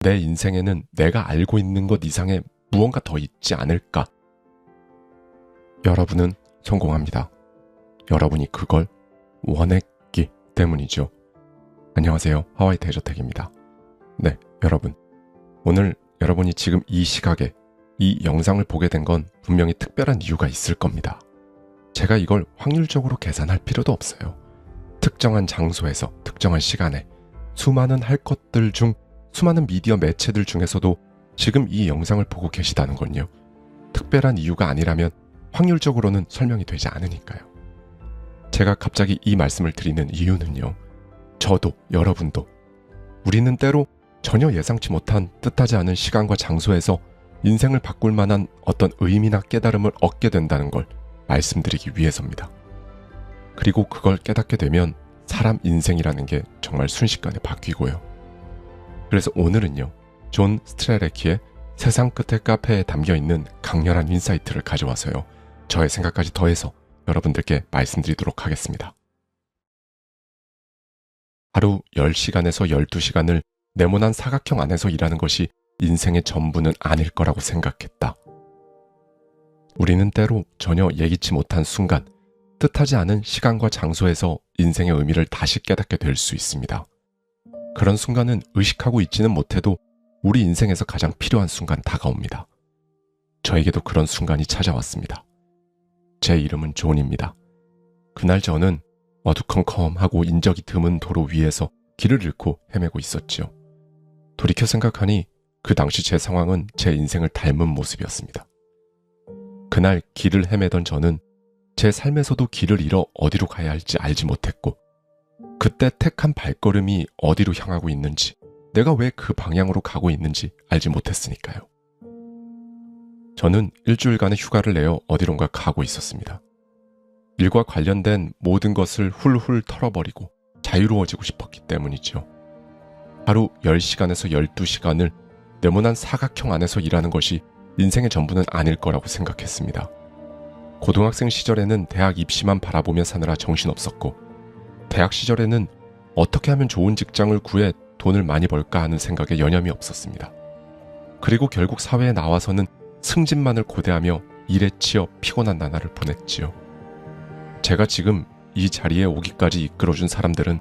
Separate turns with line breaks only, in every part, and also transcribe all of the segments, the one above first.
내 인생에는 내가 알고 있는 것 이상의 무언가 더 있지 않을까? 여러분은 성공합니다. 여러분이 그걸 원했기 때문이죠. 안녕하세요. 하와이 대저택입니다. 네, 여러분. 오늘 여러분이 지금 이 시각에 이 영상을 보게 된 건 분명히 특별한 이유가 있을 겁니다. 제가 이걸 확률적으로 계산할 필요도 없어요. 특정한 장소에서 특정한 시간에 수많은 할 것들 중 수많은 미디어 매체들 중에서도 지금 이 영상을 보고 계시다는 건요. 특별한 이유가 아니라면 확률적으로는 설명이 되지 않으니까요. 제가 갑자기 이 말씀을 드리는 이유는요. 저도 여러분도 우리는 때로 전혀 예상치 못한 뜻하지 않은 시간과 장소에서 인생을 바꿀 만한 어떤 의미나 깨달음을 얻게 된다는 걸 말씀드리기 위해서입니다. 그리고 그걸 깨닫게 되면 사람 인생이라는 게 정말 순식간에 바뀌고요. 그래서 오늘은요. 존 스트레레키의 세상 끝의 카페에 담겨있는 강렬한 인사이트를 가져와서요. 저의 생각까지 더해서 여러분들께 말씀드리도록 하겠습니다. 하루 10시간에서 12시간을 네모난 사각형 안에서 일하는 것이 인생의 전부는 아닐 거라고 생각했다. 우리는 때로 전혀 예기치 못한 순간, 뜻하지 않은 시간과 장소에서 인생의 의미를 다시 깨닫게 될 수 있습니다. 그런 순간은 의식하고 있지는 못해도 우리 인생에서 가장 필요한 순간 다가옵니다. 저에게도 그런 순간이 찾아왔습니다. 제 이름은 존입니다. 그날 저는 어두컴컴하고 인적이 드문 도로 위에서 길을 잃고 헤매고 있었지요. 돌이켜 생각하니 그 당시 제 상황은 제 인생을 닮은 모습이었습니다. 그날 길을 헤매던 저는 제 삶에서도 길을 잃어 어디로 가야 할지 알지 못했고 그때 택한 발걸음이 어디로 향하고 있는지 내가 왜 그 방향으로 가고 있는지 알지 못했으니까요. 저는 일주일간의 휴가를 내어 어디론가 가고 있었습니다. 일과 관련된 모든 것을 훌훌 털어버리고 자유로워지고 싶었기 때문이죠. 하루 10시간에서 12시간을 네모난 사각형 안에서 일하는 것이 인생의 전부는 아닐 거라고 생각했습니다. 고등학생 시절에는 대학 입시만 바라보며 사느라 정신없었고 대학 시절에는 어떻게 하면 좋은 직장을 구해 돈을 많이 벌까 하는 생각에 여념이 없었습니다. 그리고 결국 사회에 나와서는 승진만을 고대하며 일에 치여 피곤한 나날을 보냈지요. 제가 지금 이 자리에 오기까지 이끌어준 사람들은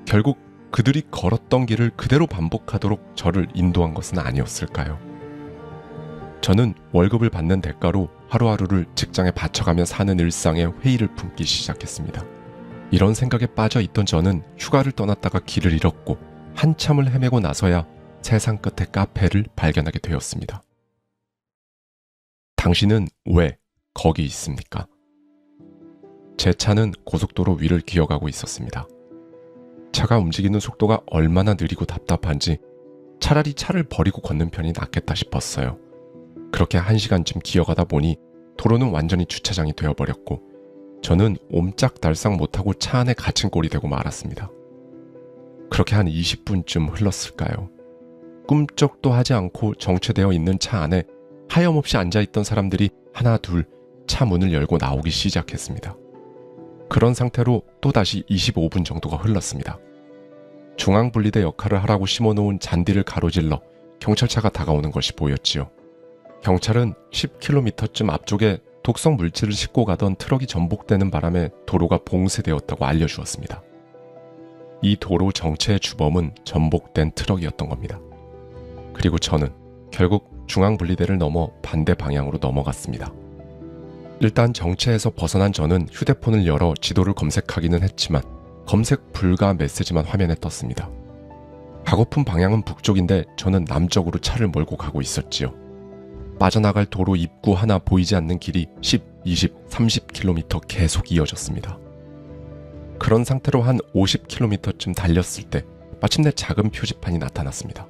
결국 그들이 걸었던 길을 그대로 반복하도록 저를 인도한 것은 아니었을까요? 저는 월급을 받는 대가로 하루하루를 직장에 바쳐가며 사는 일상에 회의를 품기 시작했습니다. 이런 생각에 빠져 있던 저는 휴가를 떠났다가 길을 잃었고 한참을 헤매고 나서야 세상 끝의 카페를 발견하게 되었습니다. 당신은 왜 거기 있습니까? 제 차는 고속도로 위를 기어가고 있었습니다. 차가 움직이는 속도가 얼마나 느리고 답답한지 차라리 차를 버리고 걷는 편이 낫겠다 싶었어요. 그렇게 1시간쯤 기어가다 보니 도로는 완전히 주차장이 되어버렸고 저는 옴짝달싹 못하고 차 안에 갇힌 꼴이 되고 말았습니다. 그렇게 한 20분쯤 흘렀을까요? 꿈쩍도 하지 않고 정체되어 있는 차 안에 하염없이 앉아있던 사람들이 하나 둘 차 문을 열고 나오기 시작했습니다. 그런 상태로 또다시 25분 정도가 흘렀습니다. 중앙분리대 역할을 하라고 심어놓은 잔디를 가로질러 경찰차가 다가오는 것이 보였지요. 경찰은 10km쯤 앞쪽에 독성 물질을 싣고 가던 트럭이 전복되는 바람에 도로가 봉쇄되었다고 알려주었습니다. 이 도로 정체의 주범은 전복된 트럭이었던 겁니다. 그리고 저는 결국 중앙분리대를 넘어 반대 방향으로 넘어갔습니다. 일단 정체에서 벗어난 저는 휴대폰을 열어 지도를 검색하기는 했지만 검색 불가 메시지만 화면에 떴습니다. 가고픈 방향은 북쪽인데 저는 남쪽으로 차를 몰고 가고 있었지요. 빠져나갈 도로 입구 하나 보이지 않는 길이 10, 20, 30km 계속 이어졌습니다. 그런 상태로 한 50km쯤 달렸을 때 마침내 작은 표지판이 나타났습니다.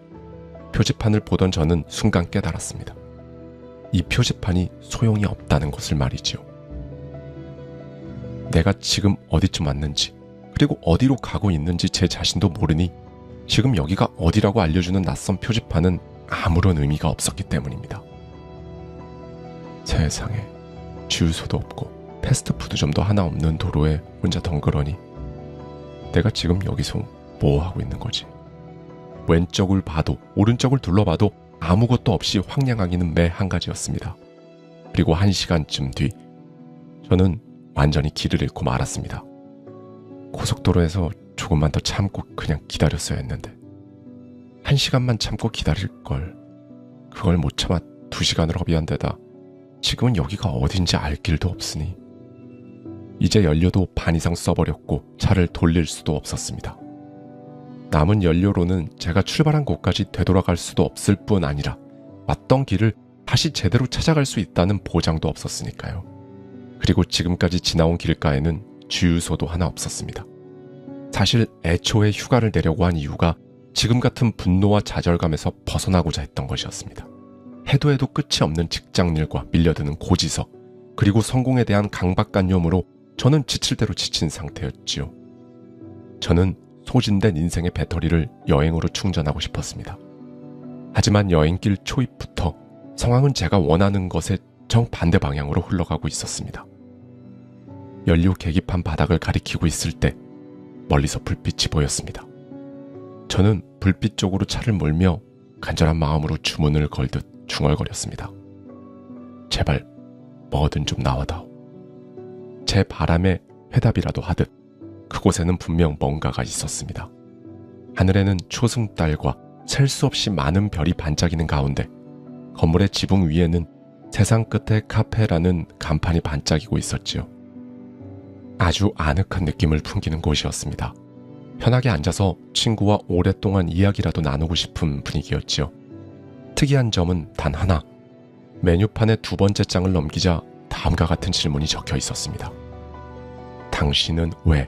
표지판을 보던 저는 순간 깨달았습니다. 이 표지판이 소용이 없다는 것을 말이지요. 내가 지금 어디쯤 왔는지 그리고 어디로 가고 있는지 제 자신도 모르니 지금 여기가 어디라고 알려주는 낯선 표지판은 아무런 의미가 없었기 때문입니다. 세상에 주유소도 없고 패스트푸드점도 하나 없는 도로에 혼자 덩그러니 내가 지금 여기서 뭐 하고 있는 거지? 왼쪽을 봐도 오른쪽을 둘러봐도 아무것도 없이 황량하기는 매 한 가지였습니다. 그리고 1시간쯤 뒤 저는 완전히 길을 잃고 말았습니다. 고속도로에서 조금만 더 참고 그냥 기다렸어야 했는데 1시간만 참고 기다릴 걸. 그걸 못 참아 2시간을 허비한 데다 지금은 여기가 어딘지 알 길도 없으니 이제 연료도 반 이상 써버렸고 차를 돌릴 수도 없었습니다. 남은 연료로는 제가 출발한 곳까지 되돌아갈 수도 없을 뿐 아니라 왔던 길을 다시 제대로 찾아갈 수 있다는 보장도 없었으니까요. 그리고 지금까지 지나온 길가에는 주유소도 하나 없었습니다. 사실 애초에 휴가를 내려고 한 이유가 지금 같은 분노와 좌절감에서 벗어나고자 했던 것이었습니다. 해도 해도 끝이 없는 직장일과 밀려드는 고지서, 그리고 성공에 대한 강박관념으로 저는 지칠 대로 지친 상태였지요. 저는 소진된 인생의 배터리를 여행으로 충전하고 싶었습니다. 하지만 여행길 초입부터 상황은 제가 원하는 것의 정반대 방향으로 흘러가고 있었습니다. 연료 계기판 바닥을 가리키고 있을 때 멀리서 불빛이 보였습니다. 저는 불빛 쪽으로 차를 몰며 간절한 마음으로 주문을 걸듯 중얼거렸습니다. 제발 뭐든 좀 나와다오. 제 바람에 회답이라도 하듯 그곳에는 분명 뭔가가 있었습니다. 하늘에는 초승달과 셀 수 없이 많은 별이 반짝이는 가운데 건물의 지붕 위에는 세상 끝에 카페라는 간판이 반짝이고 있었지요. 아주 아늑한 느낌을 풍기는 곳이었습니다. 편하게 앉아서 친구와 오랫동안 이야기라도 나누고 싶은 분위기였지요. 특이한 점은 단 하나. 메뉴판의 2번째 장을 넘기자 다음과 같은 질문이 적혀 있었습니다. 당신은 왜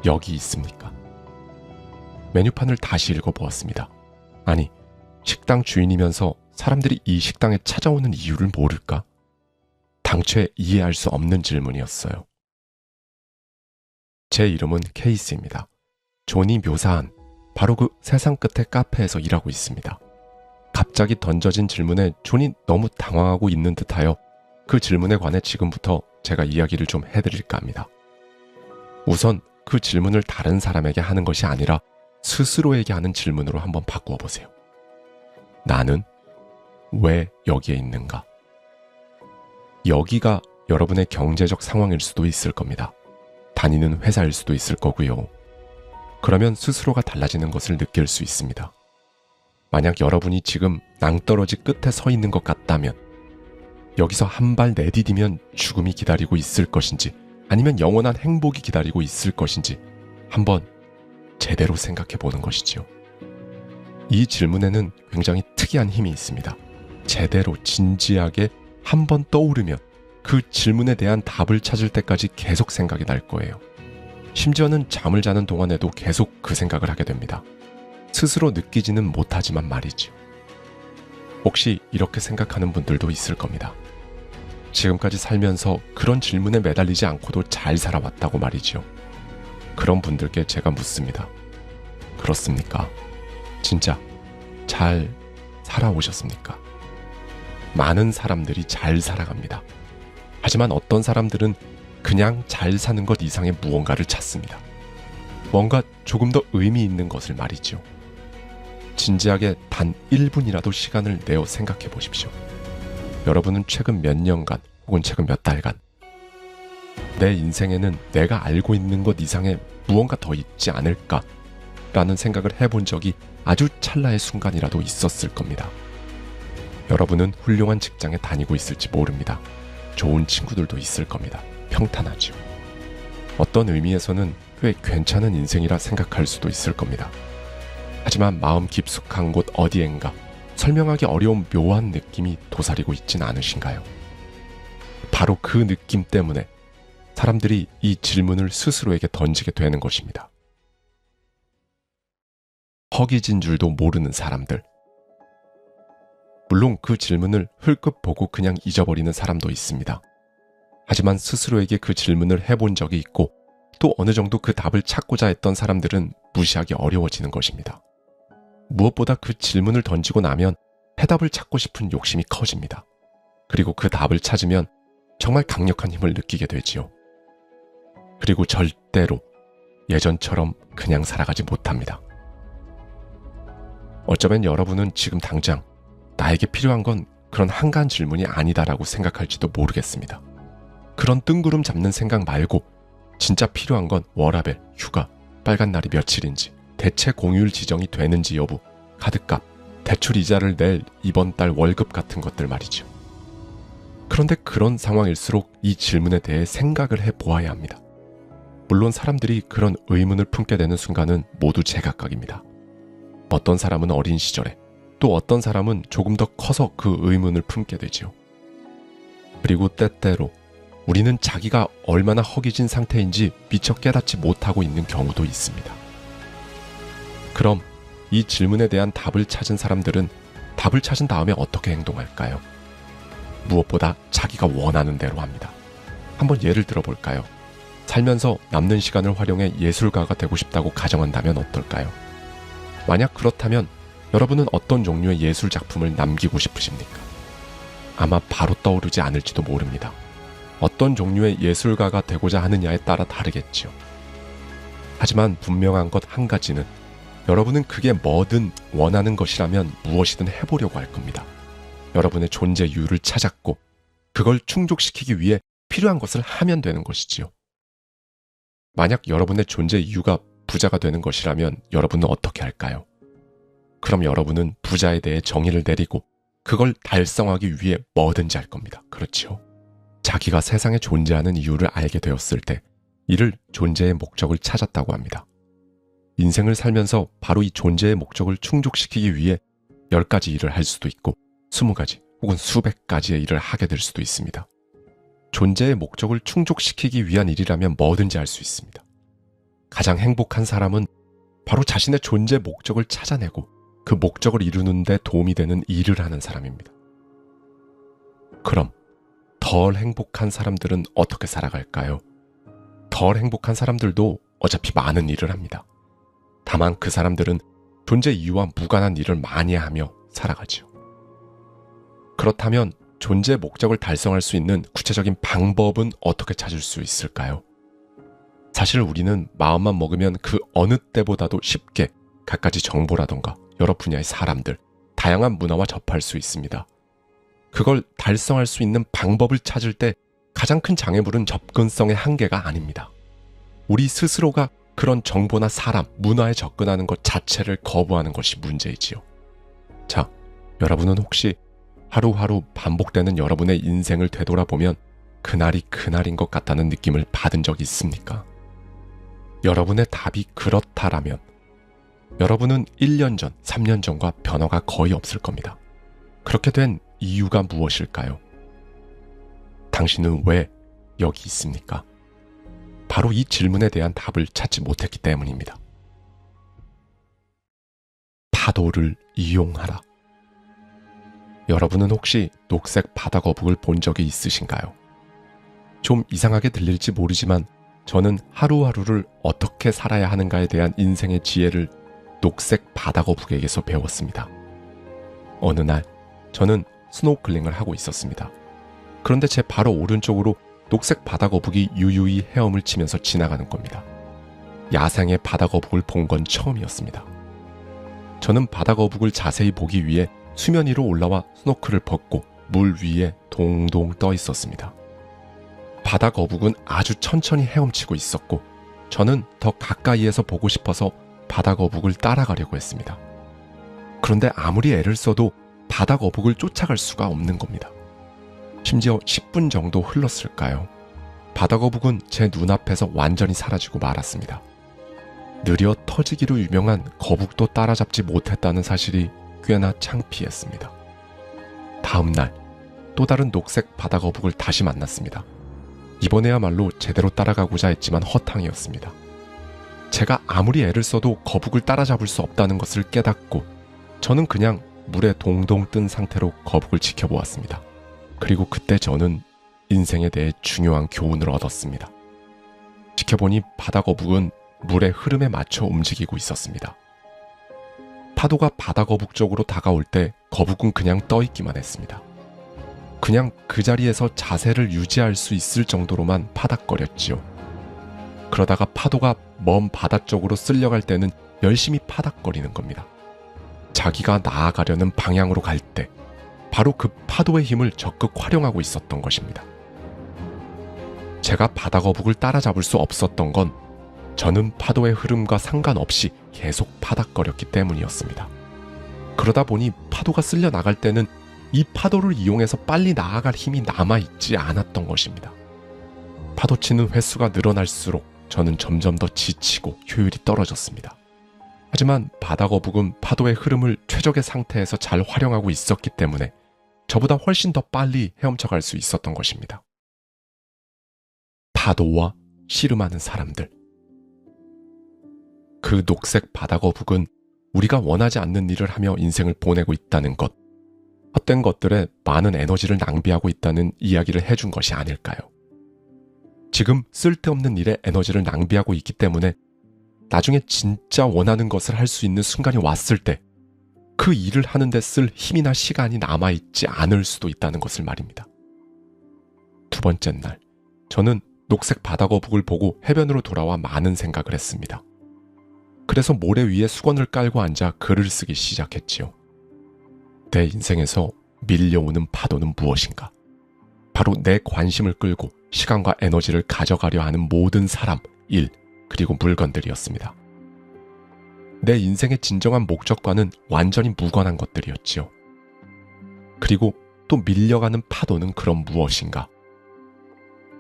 여기 있습니까? 메뉴판을 다시 읽어보았습니다. 아니, 식당 주인이면서 사람들이 이 식당에 찾아오는 이유를 모를까? 당최 이해할 수 없는 질문이었어요. 제 이름은 케이스입니다. 존이 묘사한 바로 그 세상 끝의 카페에서 일하고 있습니다. 갑자기 던져진 질문에 존이 너무 당황하고 있는 듯하여 그 질문에 관해 지금부터 제가 이야기를 좀 해드릴까 합니다. 우선 그 질문을 다른 사람에게 하는 것이 아니라 스스로에게 하는 질문으로 한번 바꾸어 보세요. 나는 왜 여기에 있는가? 여기가 여러분의 경제적 상황일 수도 있을 겁니다. 다니는 회사일 수도 있을 거고요. 그러면 스스로가 달라지는 것을 느낄 수 있습니다. 만약 여러분이 지금 낭떠러지 끝에 서 있는 것 같다면 여기서 한 발 내디디면 죽음이 기다리고 있을 것인지 아니면 영원한 행복이 기다리고 있을 것인지 한번 제대로 생각해 보는 것이지요. 이 질문에는 굉장히 특이한 힘이 있습니다. 제대로 진지하게 한번 떠오르면 그 질문에 대한 답을 찾을 때까지 계속 생각이 날 거예요. 심지어는 잠을 자는 동안에도 계속 그 생각을 하게 됩니다. 스스로 느끼지는 못하지만 말이죠. 혹시 이렇게 생각하는 분들도 있을 겁니다. 지금까지 살면서 그런 질문에 매달리지 않고도 잘 살아왔다고 말이죠. 그런 분들께 제가 묻습니다. 그렇습니까? 진짜 잘 살아오셨습니까? 많은 사람들이 잘 살아갑니다. 하지만 어떤 사람들은 그냥 잘 사는 것 이상의 무언가를 찾습니다. 뭔가 조금 더 의미 있는 것을 말이죠. 진지하게 단 1분이라도 시간을 내어 생각해 보십시오. 여러분은 최근 몇 년간 혹은 최근 몇 달간 내 인생에는 내가 알고 있는 것 이상의 무언가 더 있지 않을까 라는 생각을 해본 적이 아주 찰나의 순간이라도 있었을 겁니다. 여러분은 훌륭한 직장에 다니고 있을지 모릅니다. 좋은 친구들도 있을 겁니다. 평탄하죠. 어떤 의미에서는 꽤 괜찮은 인생이라 생각할 수도 있을 겁니다. 하지만 마음 깊숙한 곳 어디엔가 설명하기 어려운 묘한 느낌이 도사리고 있진 않으신가요? 바로 그 느낌 때문에 사람들이 이 질문을 스스로에게 던지게 되는 것입니다. 허기진 줄도 모르는 사람들. 물론 그 질문을 흘끗 보고 그냥 잊어버리는 사람도 있습니다. 하지만 스스로에게 그 질문을 해본 적이 있고 또 어느 정도 그 답을 찾고자 했던 사람들은 무시하기 어려워지는 것입니다. 무엇보다 그 질문을 던지고 나면 해답을 찾고 싶은 욕심이 커집니다. 그리고 그 답을 찾으면 정말 강력한 힘을 느끼게 되지요. 그리고 절대로 예전처럼 그냥 살아가지 못합니다. 어쩌면 여러분은 지금 당장 나에게 필요한 건 그런 한가한 질문이 아니다라고 생각할지도 모르겠습니다. 그런 뜬구름 잡는 생각 말고 진짜 필요한 건 워라밸, 휴가, 빨간 날이 며칠인지, 대체 공휴일 지정이 되는지 여부, 카드값, 대출 이자를 낼 이번 달 월급 같은 것들 말이죠. 그런데 그런 상황일수록 이 질문에 대해 생각을 해보아야 합니다. 물론 사람들이 그런 의문을 품게 되는 순간은 모두 제각각입니다. 어떤 사람은 어린 시절에, 또 어떤 사람은 조금 더 커서 그 의문을 품게 되지요. 그리고 때때로 우리는 자기가 얼마나 허기진 상태인지 미처 깨닫지 못하고 있는 경우도 있습니다. 그럼 이 질문에 대한 답을 찾은 사람들은 답을 찾은 다음에 어떻게 행동할까요? 무엇보다 자기가 원하는 대로 합니다. 한번 예를 들어볼까요? 살면서 남는 시간을 활용해 예술가가 되고 싶다고 가정한다면 어떨까요? 만약 그렇다면 여러분은 어떤 종류의 예술 작품을 남기고 싶으십니까? 아마 바로 떠오르지 않을지도 모릅니다. 어떤 종류의 예술가가 되고자 하느냐에 따라 다르겠지요. 하지만 분명한 것 한 가지는 여러분은 그게 뭐든 원하는 것이라면 무엇이든 해보려고 할 겁니다. 여러분의 존재 이유를 찾았고 그걸 충족시키기 위해 필요한 것을 하면 되는 것이지요. 만약 여러분의 존재 이유가 부자가 되는 것이라면 여러분은 어떻게 할까요? 그럼 여러분은 부자에 대해 정의를 내리고 그걸 달성하기 위해 뭐든지 할 겁니다. 그렇지요? 자기가 세상에 존재하는 이유를 알게 되었을 때 이를 존재의 목적을 찾았다고 합니다. 인생을 살면서 바로 이 존재의 목적을 충족시키기 위해 10가지 일을 할 수도 있고 20가지 혹은 수백 가지의 일을 하게 될 수도 있습니다. 존재의 목적을 충족시키기 위한 일이라면 뭐든지 할 수 있습니다. 가장 행복한 사람은 바로 자신의 존재 목적을 찾아내고 그 목적을 이루는 데 도움이 되는 일을 하는 사람입니다. 그럼 덜 행복한 사람들은 어떻게 살아갈까요? 덜 행복한 사람들도 어차피 많은 일을 합니다. 다만 그 사람들은 존재 이유와 무관한 일을 많이 하며 살아가지요. 그렇다면 존재 목적을 달성할 수 있는 구체적인 방법은 어떻게 찾을 수 있을까요? 사실 우리는 마음만 먹으면 그 어느 때보다도 쉽게 갖가지 정보라던가 여러 분야의 사람들, 다양한 문화와 접할 수 있습니다. 그걸 달성할 수 있는 방법을 찾을 때 가장 큰 장애물은 접근성의 한계가 아닙니다. 우리 스스로가 그런 정보나 사람, 문화에 접근하는 것 자체를 거부하는 것이 문제이지요. 자, 여러분은 혹시 하루하루 반복되는 여러분의 인생을 되돌아보면 그날이 그날인 것 같다는 느낌을 받은 적이 있습니까? 여러분의 답이 그렇다라면 여러분은 1년 전, 3년 전과 변화가 거의 없을 겁니다. 그렇게 된 이유가 무엇일까요? 당신은 왜 여기 있습니까? 바로 이 질문에 대한 답을 찾지 못했기 때문입니다. 파도를 이용하라. 여러분은 혹시 녹색 바다거북을 본 적이 있으신가요? 좀 이상하게 들릴지 모르지만 저는 하루하루를 어떻게 살아야 하는가에 대한 인생의 지혜를 녹색 바다거북에게서 배웠습니다. 어느 날 저는 스노클링을 하고 있었습니다. 그런데 제 바로 오른쪽으로 녹색 바다거북이 유유히 헤엄을 치면서 지나가는 겁니다. 야생의 바다거북을 본 건 처음이었습니다. 저는 바다거북을 자세히 보기 위해 수면 위로 올라와 스노클을 벗고 물 위에 동동 떠 있었습니다. 바다거북은 아주 천천히 헤엄치고 있었고 저는 더 가까이에서 보고 싶어서 바다거북을 따라가려고 했습니다. 그런데 아무리 애를 써도 바다거북을 쫓아갈 수가 없는 겁니다. 심지어 10분 정도 흘렀을까요? 바다거북은 제 눈앞에서 완전히 사라지고 말았습니다. 느려 터지기로 유명한 거북도 따라잡지 못했다는 사실이 꽤나 창피했습니다. 다음 날 또 다른 녹색 바다거북을 다시 만났습니다. 이번에야말로 제대로 따라가고자 했지만 허탕이었습니다. 제가 아무리 애를 써도 거북을 따라잡을 수 없다는 것을 깨닫고 저는 그냥 물에 동동 뜬 상태로 거북을 지켜보았습니다. 그리고 그때 저는 인생에 대해 중요한 교훈을 얻었습니다. 지켜보니 바다거북은 물의 흐름에 맞춰 움직이고 있었습니다. 파도가 바다거북 쪽으로 다가올 때 거북은 그냥 떠있기만 했습니다. 그냥 그 자리에서 자세를 유지할 수 있을 정도로만 파닥거렸지요. 그러다가 파도가 먼 바다 쪽으로 쓸려갈 때는 열심히 파닥거리는 겁니다. 자기가 나아가려는 방향으로 갈 때 바로 그 파도의 힘을 적극 활용하고 있었던 것입니다. 제가 바다거북을 따라잡을 수 없었던 건 저는 파도의 흐름과 상관없이 계속 파닥거렸기 때문이었습니다. 그러다 보니 파도가 쓸려 나갈 때는 이 파도를 이용해서 빨리 나아갈 힘이 남아있지 않았던 것입니다. 파도 치는 횟수가 늘어날수록 저는 점점 더 지치고 효율이 떨어졌습니다. 하지만 바다거북은 파도의 흐름을 최적의 상태에서 잘 활용하고 있었기 때문에 저보다 훨씬 더 빨리 헤엄쳐갈 수 있었던 것입니다. 파도와 씨름하는 사람들. 그 녹색 바다거북은 우리가 원하지 않는 일을 하며 인생을 보내고 있다는 것, 헛된 것들에 많은 에너지를 낭비하고 있다는 이야기를 해준 것이 아닐까요? 지금 쓸데없는 일에 에너지를 낭비하고 있기 때문에 나중에 진짜 원하는 것을 할 수 있는 순간이 왔을 때 그 일을 하는데 쓸 힘이나 시간이 남아있지 않을 수도 있다는 것을 말입니다. 두 번째 날, 저는 녹색 바다거북을 보고 해변으로 돌아와 많은 생각을 했습니다. 그래서 모래 위에 수건을 깔고 앉아 글을 쓰기 시작했지요. 내 인생에서 밀려오는 파도는 무엇인가? 바로 내 관심을 끌고 시간과 에너지를 가져가려 하는 모든 사람, 일, 그리고 물건들이었습니다. 내 인생의 진정한 목적과는 완전히 무관한 것들이었지요. 그리고 또 밀려가는 파도는 그럼 무엇인가?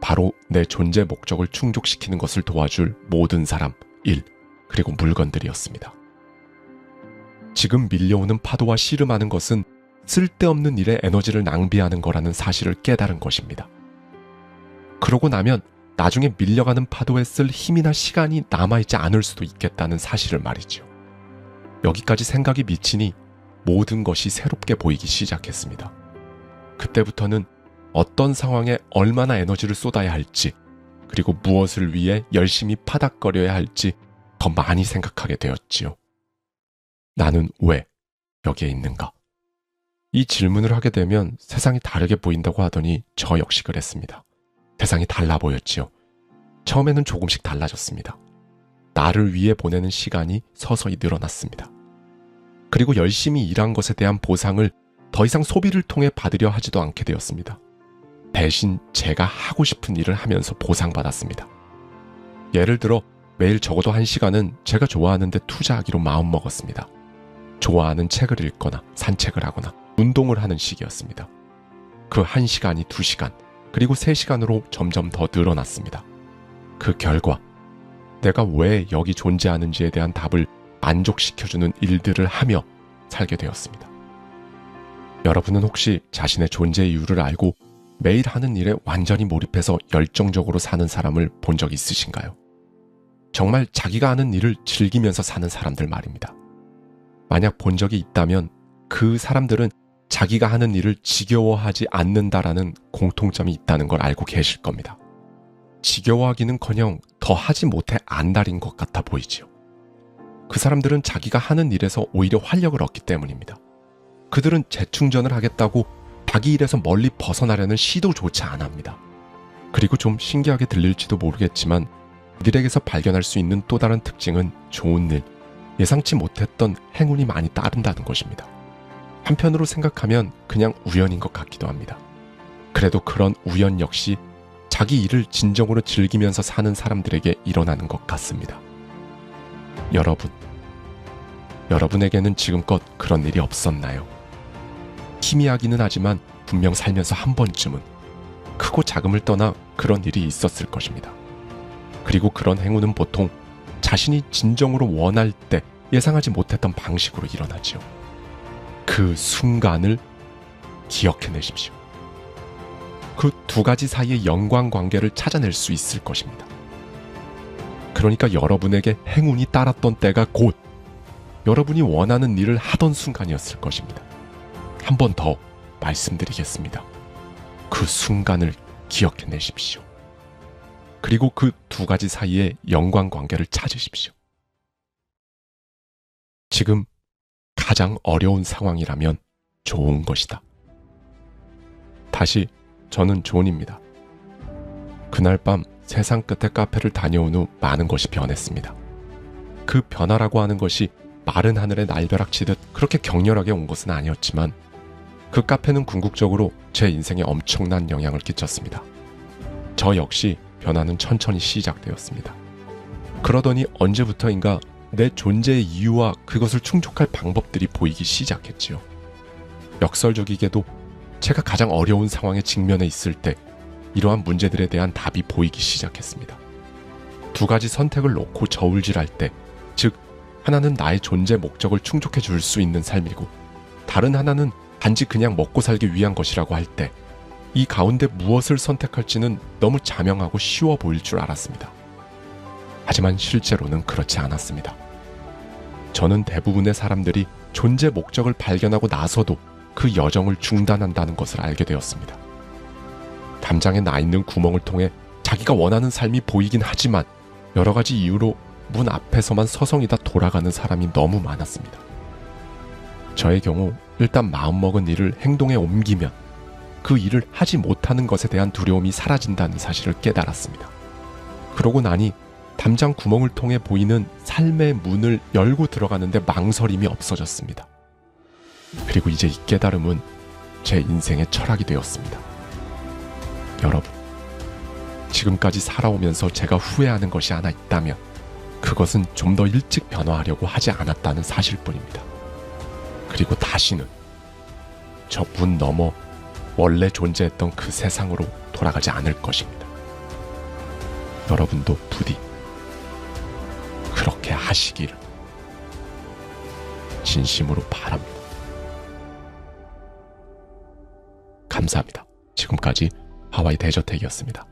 바로 내 존재 목적을 충족시키는 것을 도와줄 모든 사람, 일, 그리고 물건들이었습니다. 지금 밀려오는 파도와 씨름하는 것은 쓸데없는 일에 에너지를 낭비하는 거라는 사실을 깨달은 것입니다. 그러고 나면 나중에 밀려가는 파도에 쓸 힘이나 시간이 남아있지 않을 수도 있겠다는 사실을 말이죠. 여기까지 생각이 미치니 모든 것이 새롭게 보이기 시작했습니다. 그때부터는 어떤 상황에 얼마나 에너지를 쏟아야 할지, 그리고 무엇을 위해 열심히 파닥거려야 할지 더 많이 생각하게 되었지요. 나는 왜 여기에 있는가? 이 질문을 하게 되면 세상이 다르게 보인다고 하더니 저 역시 그랬습니다. 세상이 달라 보였지요. 처음에는 조금씩 달라졌습니다. 나를 위해 보내는 시간이 서서히 늘어났습니다. 그리고 열심히 일한 것에 대한 보상을 더 이상 소비를 통해 받으려 하지도 않게 되었습니다. 대신 제가 하고 싶은 일을 하면서 보상받았습니다. 예를 들어 매일 적어도 1시간은 제가 좋아하는 데 투자하기로 마음먹었습니다. 좋아하는 책을 읽거나 산책을 하거나 운동을 하는 시기였습니다. 그 1시간이 2시간, 그리고 3시간으로 점점 더 늘어났습니다. 그 결과 내가 왜 여기 존재하는지에 대한 답을 만족시켜주는 일들을 하며 살게 되었습니다. 여러분은 혹시 자신의 존재 이유를 알고 매일 하는 일에 완전히 몰입해서 열정적으로 사는 사람을 본 적 있으신가요? 정말 자기가 하는 일을 즐기면서 사는 사람들 말입니다. 만약 본 적이 있다면 그 사람들은 자기가 하는 일을 지겨워하지 않는다라는 공통점이 있다는 걸 알고 계실 겁니다. 지겨워하기는커녕 더 하지 못해 안달인 것 같아 보이지요. 그 사람들은 자기가 하는 일에서 오히려 활력을 얻기 때문입니다. 그들은 재충전을 하겠다고 자기 일에서 멀리 벗어나려는 시도조차 안 합니다. 그리고 좀 신기하게 들릴지도 모르겠지만 그들에게서 발견할 수 있는 또 다른 특징은 좋은 일, 예상치 못했던 행운이 많이 따른다는 것입니다. 한편으로 생각하면 그냥 우연인 것 같기도 합니다. 그래도 그런 우연 역시 자기 일을 진정으로 즐기면서 사는 사람들에게 일어나는 것 같습니다. 여러분에게는 지금껏 그런 일이 없었나요? 희미하기는 하지만 분명 살면서 한 번쯤은 크고 작음을 떠나 그런 일이 있었을 것입니다. 그리고 그런 행운은 보통 자신이 진정으로 원할 때 예상하지 못했던 방식으로 일어나지요. 그 순간을 기억해내십시오. 그 두 가지 사이의 연관관계를 찾아낼 수 있을 것입니다. 그러니까 여러분에게 행운이 따랐던 때가 곧 여러분이 원하는 일을 하던 순간이었을 것입니다. 한 번 더 말씀드리겠습니다. 그 순간을 기억해내십시오. 그리고 그 두 가지 사이의 연관관계를 찾으십시오. 지금 가장 어려운 상황이라면 좋은 것이다. 다시 저는 존입니다. 그날 밤 세상 끝의 카페를 다녀온 후 많은 것이 변했습니다. 그 변화라고 하는 것이 마른 하늘에 날벼락 치듯 그렇게 격렬하게 온 것은 아니었지만 그 카페는 궁극적으로 제 인생에 엄청난 영향을 끼쳤습니다. 저 역시 변화는 천천히 시작되었습니다. 그러더니 언제부터인가 내 존재의 이유와 그것을 충족할 방법들이 보이기 시작했지요. 역설적이게도 제가 가장 어려운 상황에 직면해 있을 때 이러한 문제들에 대한 답이 보이기 시작했습니다. 두 가지 선택을 놓고 저울질할 때, 즉 하나는 나의 존재 목적을 충족해 줄 수 있는 삶이고 다른 하나는 단지 그냥 먹고 살기 위한 것이라고 할 때, 이 가운데 무엇을 선택할지는 너무 자명하고 쉬워 보일 줄 알았습니다. 하지만 실제로는 그렇지 않았습니다. 저는 대부분의 사람들이 존재 목적을 발견하고 나서도 그 여정을 중단한다는 것을 알게 되었습니다. 담장에 나 있는 구멍을 통해 자기가 원하는 삶이 보이긴 하지만 여러 가지 이유로 문 앞에서만 서성이다 돌아가는 사람이 너무 많았습니다. 저의 경우 일단 마음먹은 일을 행동에 옮기면 그 일을 하지 못하는 것에 대한 두려움이 사라진다는 사실을 깨달았습니다. 그러고 나니 담장 구멍을 통해 보이는 삶의 문을 열고 들어가는데 망설임이 없어졌습니다. 그리고 이제 이 깨달음은 제 인생의 철학이 되었습니다. 여러분, 지금까지 살아오면서 제가 후회하는 것이 하나 있다면 그것은 좀 더 일찍 변화하려고 하지 않았다는 사실뿐입니다. 그리고 다시는 저 문 너머 원래 존재했던 그 세상으로 돌아가지 않을 것입니다. 여러분도 부디 그렇게 하시기를 진심으로 바랍니다. 감사합니다. 지금까지 하와이 대저택이었습니다.